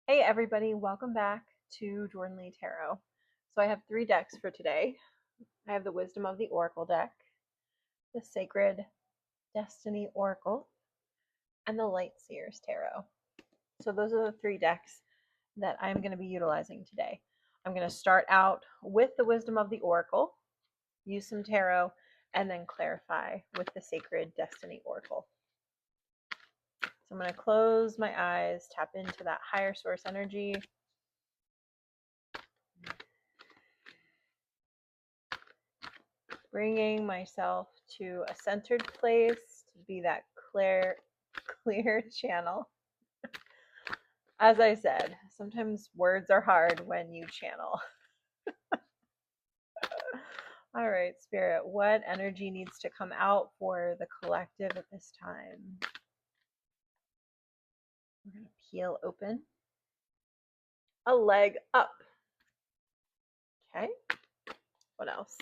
Hey everybody, welcome back to Jordan Lee Tarot. So I have 3 decks for today. I have the Wisdom of the Oracle deck, the Sacred Destiny Oracle, and the Light Seers Tarot. So those are the 3 decks that I'm going to be utilizing today. I'm going to start out with the Wisdom of the Oracle, use some tarot, and then clarify with the Sacred Destiny Oracle. So I'm going to close my eyes, tap into that higher source energy. Bringing myself to a centered place to be that clear channel. As I said, sometimes words are hard when you channel. All right, Spirit, what energy needs to come out for the collective at this time? We're going to peel open. A leg up. Okay. What else?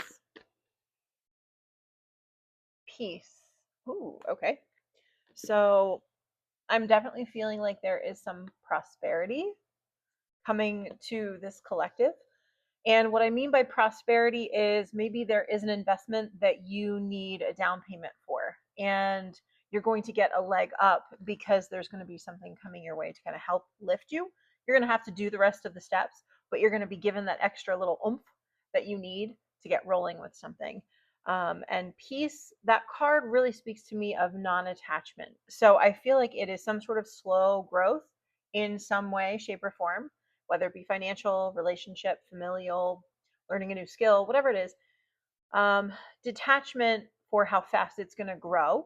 Peace. Ooh, okay. So I'm definitely feeling like there is some prosperity coming to this collective. And what I mean by prosperity is maybe there is an investment that you need a down payment for, and you're going to get a leg up because there's going to be something coming your way to kind of help lift you. You're going to have to do the rest of the steps, but you're going to be given that extra little oomph that you need to get rolling with something. And peace, that card really speaks to me of non-attachment. So I feel like it is some sort of slow growth in some way, shape, or form, whether it be financial, relationship, familial, learning a new skill, whatever it is. Detachment for how fast it's going to grow.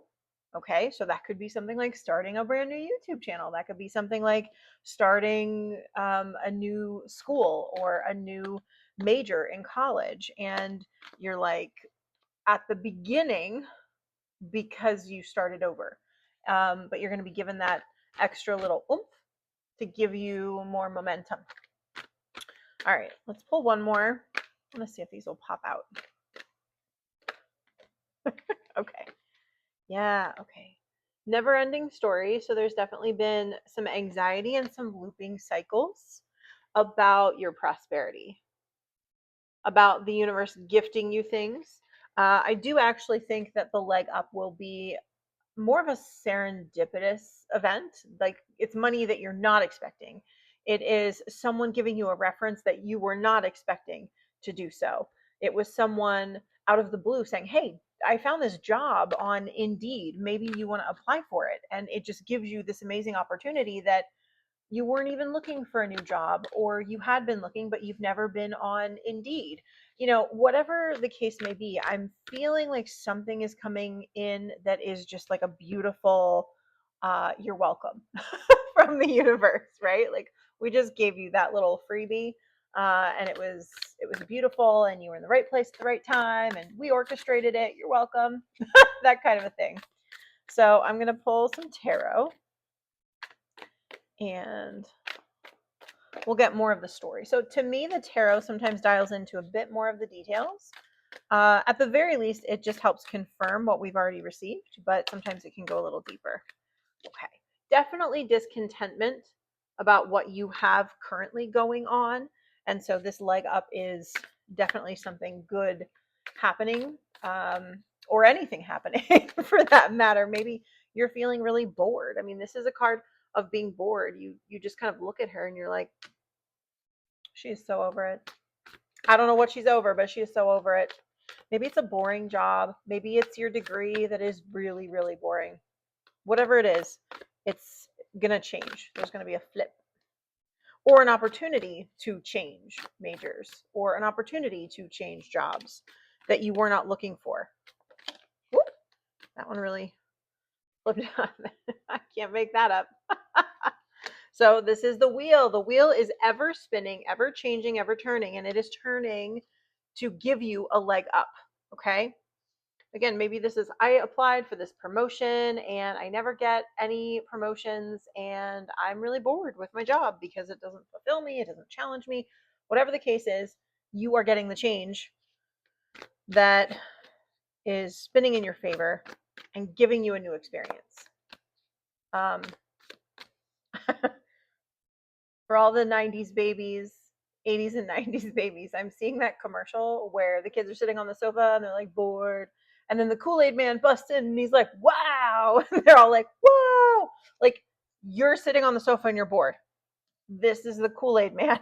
Okay, so that could be something like starting a brand new YouTube channel. That could be something like starting a new school or a new major in college. And you're like at the beginning because you started over. But you're going to be given that extra little oomph to give you more momentum. All right, let's pull one more. I'm going to see if these will pop out. Okay. Yeah, okay. Never ending story. So there's definitely been some anxiety and some looping cycles about your prosperity, about the universe gifting you things. I do actually think that the leg up will be more of a serendipitous event. Like it's money that you're not expecting. It is someone giving you a reference that you were not expecting to do so. It was someone out of the blue saying, "Hey, I found this job on Indeed. Maybe you want to apply for it." And it just gives you this amazing opportunity that you weren't even looking for a new job, or you had been looking but you've never been on Indeed. Whatever the case may be, I'm feeling like something is coming in that is just like a beautiful you're welcome from the universe, right? Like we just gave you that little freebie, and it was beautiful, and you were in the right place at the right time, and we orchestrated it. You're welcome. That kind of a thing. So I'm going to pull some tarot, and we'll get more of the story. So to me, the tarot sometimes dials into a bit more of the details. At the very least, it just helps confirm what we've already received, but sometimes it can go a little deeper. Okay. Definitely discontentment about what you have currently going on. And so this leg up is definitely something good happening, or anything happening for that matter. Maybe you're feeling really bored. I mean, this is a card of being bored. You just kind of look at her and you're like, she's so over it. I don't know what she's over, but she is so over it. Maybe it's a boring job. Maybe it's your degree that is really, really boring. Whatever it is, it's going to change. There's going to be a flip or an opportunity to change majors or an opportunity to change jobs that you were not looking for. Woo, that one really flipped on. I can't make that up. So this is the wheel. The wheel is ever spinning, ever changing, ever turning, and it is turning to give you a leg up. Okay. Again, maybe this is, I applied for this promotion and I never get any promotions, and I'm really bored with my job because it doesn't fulfill me, it doesn't challenge me. Whatever the case is, you are getting the change that is spinning in your favor and giving you a new experience. For all the 90s babies, 80s and 90s babies, I'm seeing that commercial where the kids are sitting on the sofa and they're like bored. And then the Kool-Aid man busts in and he's like, wow. And they're all like, whoa. Like, you're sitting on the sofa and you're bored. This is the Kool-Aid man.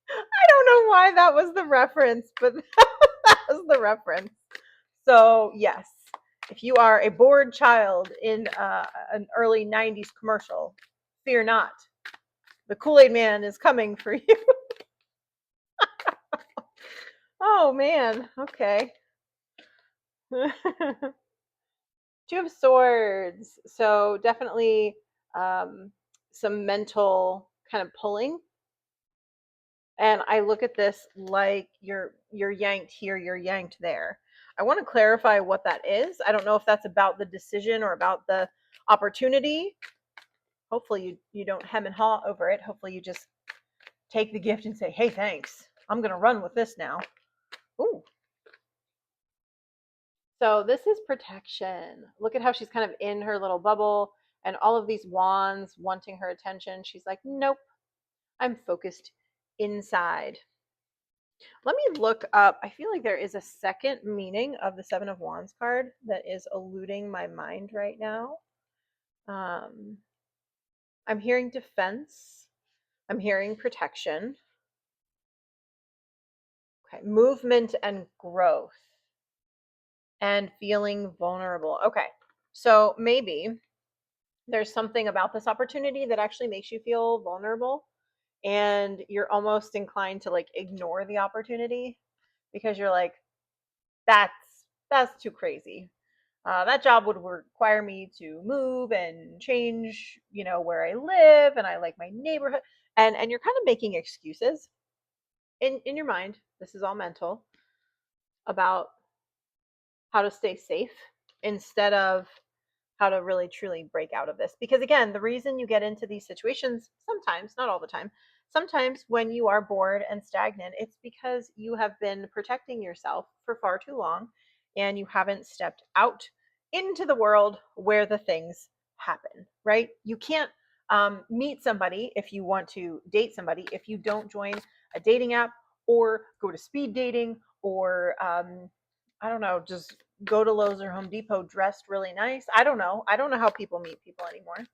I don't know why that was the reference, but that was the reference. So, yes, if you are a bored child in an early 90s commercial, fear not. The Kool-Aid man is coming for you. Oh, man. Okay. Two of Swords. So, definitely um, some mental kind of pulling. And I look at this like you're yanked here, you're yanked there. I want to clarify what that is. I don't know if that's about the decision or about the opportunity. Hopefully you don't hem and haw over it. Hopefully you just take the gift and say, "Hey, thanks. I'm going to run with this now." Ooh. So this is protection. Look at how she's kind of in her little bubble and all of these wands wanting her attention. She's like, "Nope. I'm focused inside." Let me look up. I feel like there is a second meaning of the Seven of Wands card that is eluding my mind right now. Um, I'm hearing defense. I'm hearing protection. Okay, movement and growth and feeling vulnerable. Okay, so maybe there's something about this opportunity that actually makes you feel vulnerable and you're almost inclined to like ignore the opportunity because you're like, that's too crazy. That job would require me to move and change, where I live, and I like my neighborhood, and you're kind of making excuses in your mind. This is all mental about how to stay safe instead of how to really truly break out of this. Because again, the reason you get into these situations sometimes, not all the time, sometimes when you are bored and stagnant, it's because you have been protecting yourself for far too long and you haven't stepped out into the world where the things happen, right? You can't meet somebody if you want to date somebody if you don't join a dating app or go to speed dating or I don't know, just go to Lowe's or Home Depot dressed really nice. I don't know. I don't know how people meet people anymore.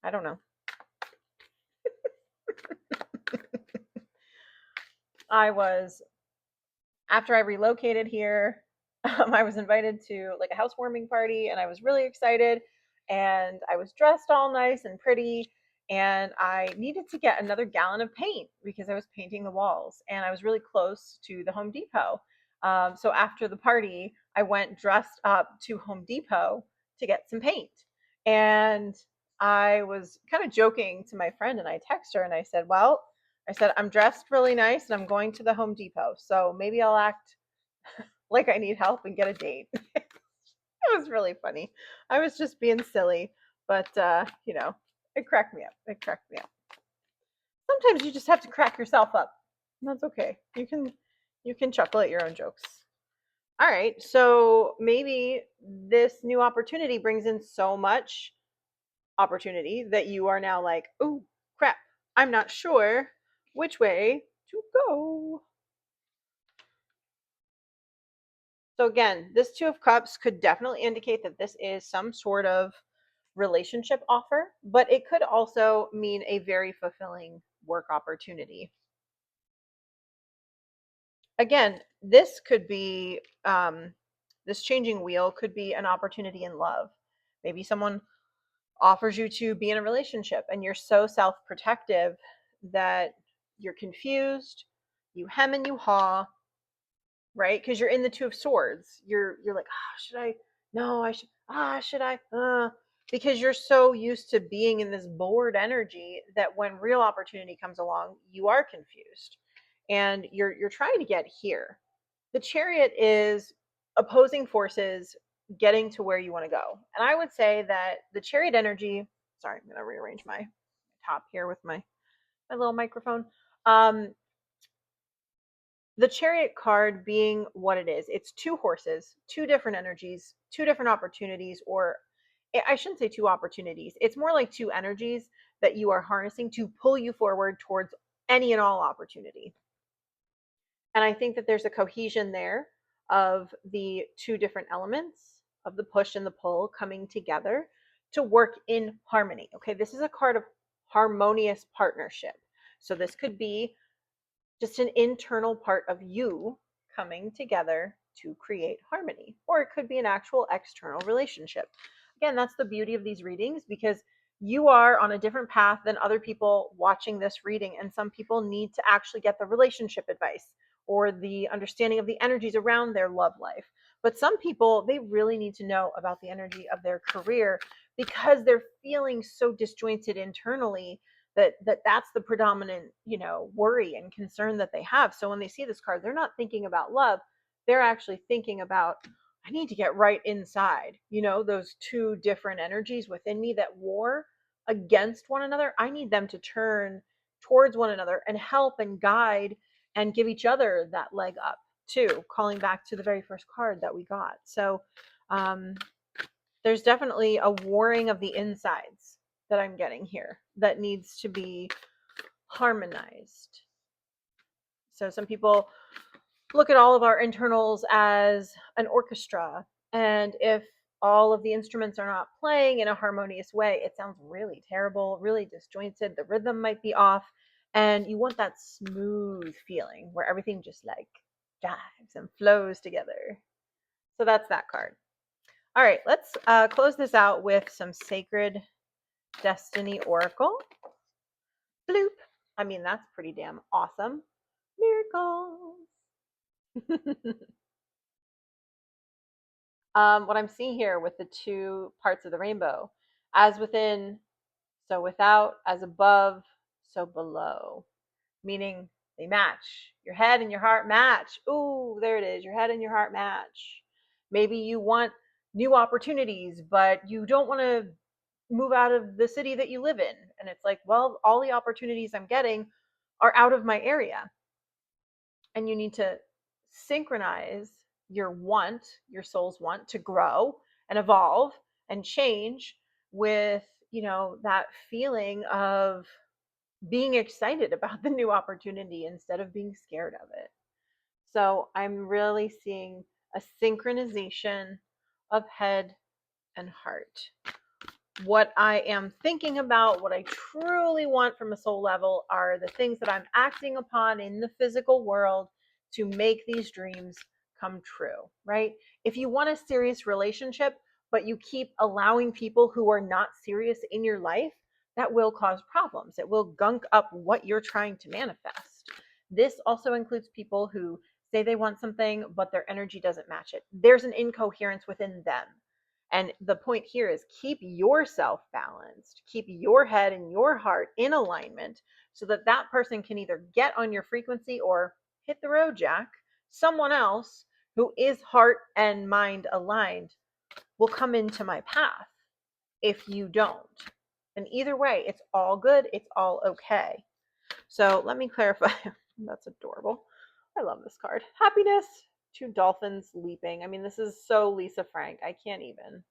I don't know. I was After I relocated here, I was invited to like a housewarming party and I was really excited and I was dressed all nice and pretty and I needed to get another gallon of paint because I was painting the walls and I was really close to the Home Depot. So after the party, I went dressed up to Home Depot to get some paint. And I was kind of joking to my friend and I texted her and I said, I'm dressed really nice and I'm going to the Home Depot. So maybe I'll act like I need help and get a date. It was really funny. I was just being silly, but it cracked me up. It cracked me up. Sometimes you just have to crack yourself up. That's okay. You can chuckle at your own jokes. All right. So maybe this new opportunity brings in so much opportunity that you are now like, "Oh, crap. I'm not sure which way to go." So again, this Two of Cups could definitely indicate that this is some sort of relationship offer, but it could also mean a very fulfilling work opportunity. Again, this could be this changing wheel could be an opportunity in love. Maybe someone offers you to be in a relationship and you're so self-protective that you're confused, you hem and you haw, right? Because you're in the Two of Swords. You're like, should I? No, I should. Should I? Because you're so used to being in this bored energy that when real opportunity comes along, you are confused, and you're trying to get here. The Chariot is opposing forces getting to where you want to go, and I would say that the Chariot energy. Sorry, I'm going to rearrange my top here with my little microphone. The Chariot card being what it is, it's two horses, two different energies, two different opportunities, or I shouldn't say two opportunities. It's more like two energies that you are harnessing to pull you forward towards any and all opportunity. And I think that there's a cohesion there of the two different elements of the push and the pull coming together to work in harmony. Okay, this is a card of harmonious partnership. So this could be just an internal part of you coming together to create harmony, or it could be an actual external relationship. Again, that's the beauty of these readings, because you are on a different path than other people watching this reading, and some people need to actually get the relationship advice or the understanding of the energies around their love life. But some people, they really need to know about the energy of their career because they're feeling so disjointed internally that's the predominant, worry and concern that they have. So when they see this card, they're not thinking about love, they're actually thinking about, I need to get right inside, those two different energies within me that war against one another. I need them to turn towards one another and help and guide and give each other that leg up too, calling back to the very first card that we got. So there's definitely a warring of the insides that I'm getting here that needs to be harmonized. So some people look at all of our internals as an orchestra, and if all of the instruments are not playing in a harmonious way, it sounds really terrible, really disjointed. The rhythm might be off, and you want that smooth feeling where everything just like jives and flows together. So that's that card. All right, let's close this out with some Sacred Destiny Oracle. Bloop. I mean, that's pretty damn awesome. Miracles. What I'm seeing here with the two parts of the rainbow, as within, so without, as above, so below, meaning they match. Your head and your heart match. Ooh, there it is. Your head and your heart match. Maybe you want new opportunities, but you don't want to move out of the city that you live in. And it's like, well, all the opportunities I'm getting are out of my area. And you need to synchronize your soul's want to grow and evolve and change with, that feeling of being excited about the new opportunity instead of being scared of it. So I'm really seeing a synchronization of head and heart. What I am thinking about, what I truly want from a soul level, are the things that I'm acting upon in the physical world to make these dreams come true, right? If you want a serious relationship, but you keep allowing people who are not serious in your life, that will cause problems. It will gunk up what you're trying to manifest. This also includes people who say they want something, but their energy doesn't match it. There's an incoherence within them. And the point here is keep yourself balanced, keep your head and your heart in alignment so that that person can either get on your frequency or hit the road, Jack. Someone else who is heart and mind aligned will come into my path if you don't. And either way, it's all good. It's all okay. So let me clarify. That's adorable. I love this card. Happiness. Two dolphins leaping. I mean, this is so Lisa Frank. I can't even.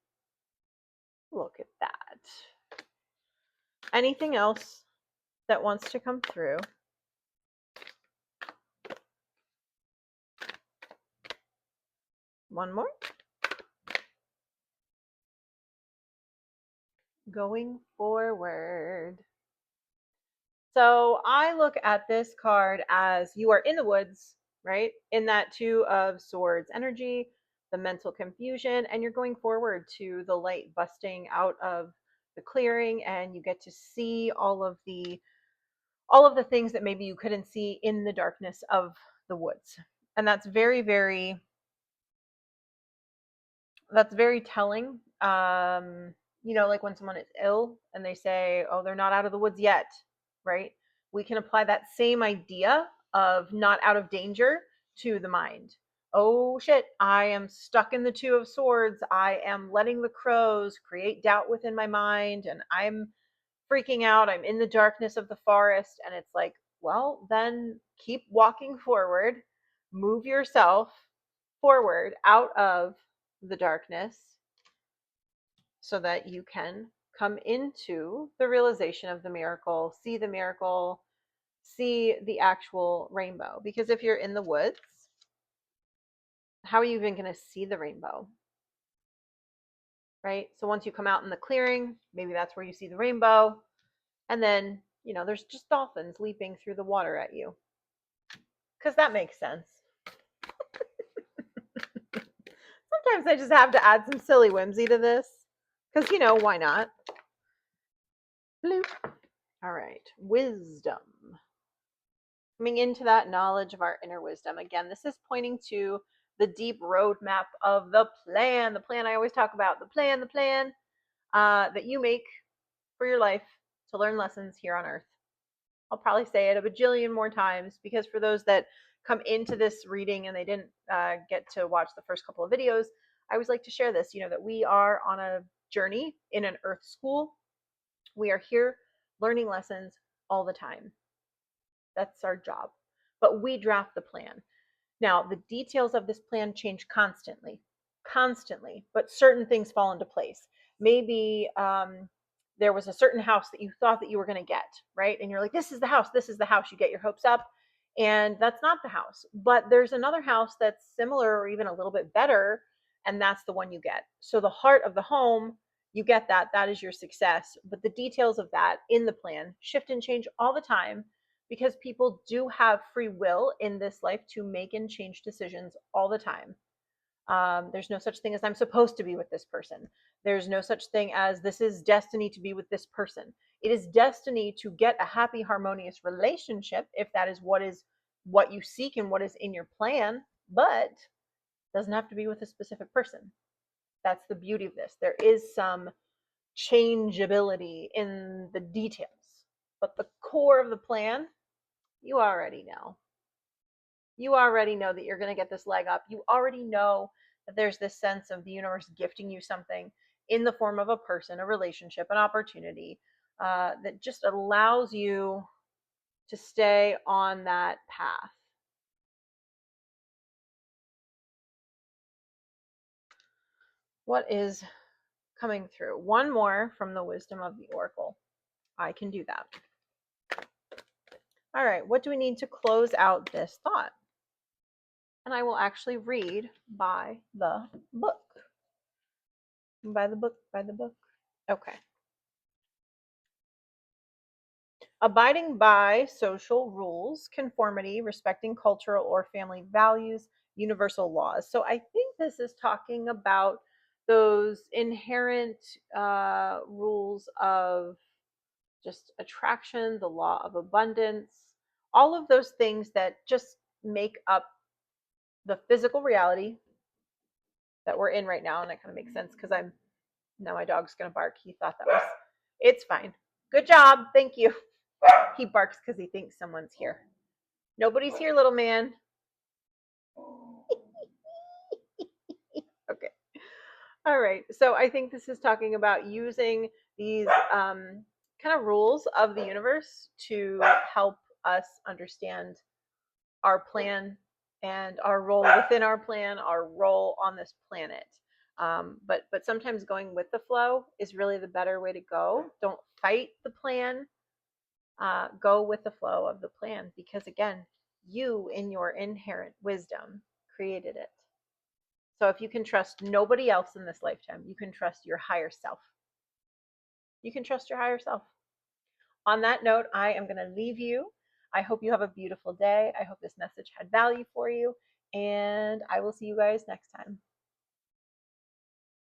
Look at that. Anything else that wants to come through? One more. Going forward. So I look at this card as you are in the woods, right? In that Two of Swords energy, the mental confusion, and you're going forward to the light busting out of the clearing, and you get to see all of the things that maybe you couldn't see in the darkness of the woods. And that's very, very telling. Like when someone is ill and they say, oh, they're not out of the woods yet, right? We can apply that same idea of not out of danger to the mind. Oh shit, I am stuck in the Two of Swords. I am letting the crows create doubt within my mind, and I'm freaking out. I'm in the darkness of the forest. And it's like, well, then keep walking forward, move yourself forward out of the darkness so that you can come into the realization of the miracle, see the miracle, see the actual rainbow. Because if you're in the woods, how are you even going to see the rainbow? Right? So once you come out in the clearing, maybe that's where you see the rainbow. And then, there's just dolphins leaping through the water at you. Because that makes sense. Sometimes I just have to add some silly whimsy to this. Because, why not? Bloop. All right. Wisdom. Coming into that knowledge of our inner wisdom. Again, this is pointing to the deep roadmap of the plan. The plan I always talk about. The plan that you make for your life to learn lessons here on earth. I'll probably say it a bajillion more times, because for those that come into this reading and they didn't get to watch the first couple of videos, I always like to share this, that we are on a journey in an earth school. We are here learning lessons all the time. That's our job. But we draft the plan. Now, the details of this plan change constantly, but certain things fall into place. Maybe there was a certain house that you thought that you were going to get, right? And you're like, this is the house, this is the house. You get your hopes up, and that's not the house. But there's another house that's similar or even a little bit better, and that's the one you get. So the heart of the home, you get that. That is your success. But the details of that in the plan shift and change all the time, because people do have free will in this life to make and change decisions all the time. There's no such thing as I'm supposed to be with this person. There's no such thing as this is destiny to be with this person. It is destiny to get a happy, harmonious relationship, if that is what you seek and what is in your plan, but doesn't have to be with a specific person. That's the beauty of this. There is some changeability in the details, but the core of the plan, you already know. You already know that you're going to get this leg up. You already know that there's this sense of the universe gifting you something in the form of a person, a relationship, an opportunity that just allows you to stay on that path. What is coming through? One more from the wisdom of the oracle. I can do that. All right, what do we need to close out this thought? And I will actually read by the book. By the book, by the book. Okay. Abiding by social rules, conformity, respecting cultural or family values, universal laws. So I think this is talking about those inherent rules of just attraction, the law of abundance, all of those things that just make up the physical reality that we're in right now. And that kind of makes sense because now my dog's going to bark. He thought that was, it's fine. Good job. Thank you. He barks because he thinks someone's here. Nobody's here, little man. Okay. All right. So I think this is talking about using these kind of rules of the universe to help us understand our plan and our role within our plan, our role on this planet. But sometimes going with the flow is really the better way to go. Don't fight the plan. Go with the flow of the plan, because again, you in your inherent wisdom created it. So if you can trust nobody else in this lifetime, you can trust your higher self. You can trust your higher self. On that note, I am going to leave you. I hope you have a beautiful day. I hope this message had value for you, and I will see you guys next time.